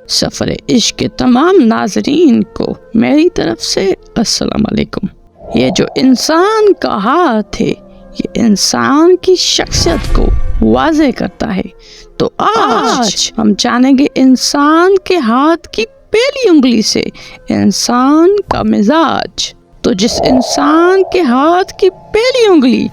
सफर इश्क के तमाम नाजरीन को मेरी तरफ से अस्सलाम वालेकुम। ये जो इंसान का हाथ है ये इंसान की शख्सियत को वाज़े करता है। तो आज हम जानेंगे इंसान के हाथ की पहली उंगली से इंसान का मिजाज। तो जिस इंसान के हाथ की पहली उंगली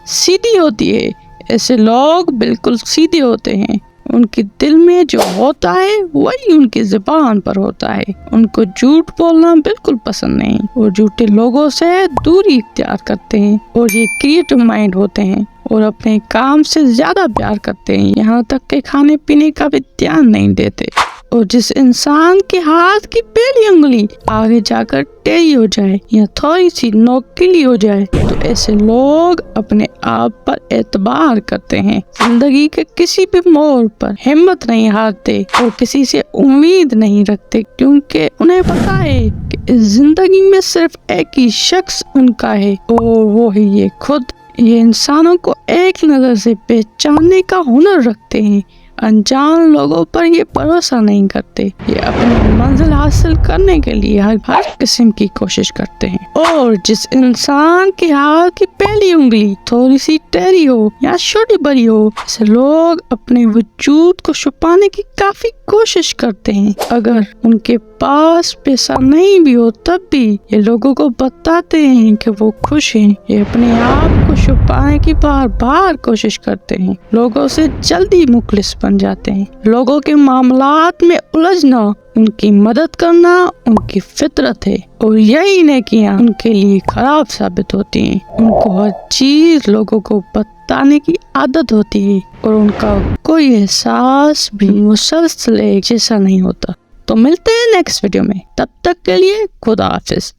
सीधी होती है, ऐसे लोग बिल्कुल सीधे होते हैं। उनके दिल में जो होता है वही उनकी ज़ुबान पर होता है। उनको झूठ बोलना बिल्कुल पसंद नहीं। वो झूठे लोगों से दूरी इख्तियार करते हैं और ये क्रिएटिव माइंड होते हैं और अपने काम से ज्यादा प्यार करते हैं, यहाँ तक कि खाने पीने का भी ध्यान नहीं देते। और जिस इंसान के हाथ की पहली उंगली आगे जाकर टेढ़ी हो जाए या थोड़ी सी नोकीली हो जाए तो ऐसे लोग अपने आप पर एतबार करते हैं। जिंदगी के किसी भी मोड़ पर हिम्मत नहीं हारते और किसी से उम्मीद नहीं रखते, क्योंकि उन्हें पता है कि इस जिंदगी में सिर्फ एक ही शख्स उनका है और वो है ये खुद। ये इंसानों को एक नजर से पहचानने का हुनर रखते हैं। अनजान लोगों पर ये भरोसा नहीं करते। ये अपनी मंजिल हासिल करने के लिए हर किस्म की कोशिश करते हैं। और जिस इंसान के हाथ की पहली उंगली थोड़ी सी टेढ़ी हो या छोटी बड़ी हो, ऐसे लोग अपने वजूद को छुपाने की काफी कोशिश करते हैं। अगर उनके पास पैसा नहीं भी हो तब भी ये लोगों को बताते हैं कि वो खुश हैं। ये अपने आप को छुपाने की बार बार कोशिश करते हैं। लोगों से जल्दी मुखलिस बन जाते हैं। लोगों के मामलात में उलझना, उनकी मदद करना उनकी फितरत है और यही नेकियां उनके लिए खराब साबित होती हैं। उनको हर चीज लोगों को बताने की आदत होती है और उनका कोई एहसास भी मुसलसल एक जैसा नहीं होता। तो मिलते हैं नेक्स्ट वीडियो में, तब तक के लिए खुदा हाफिज।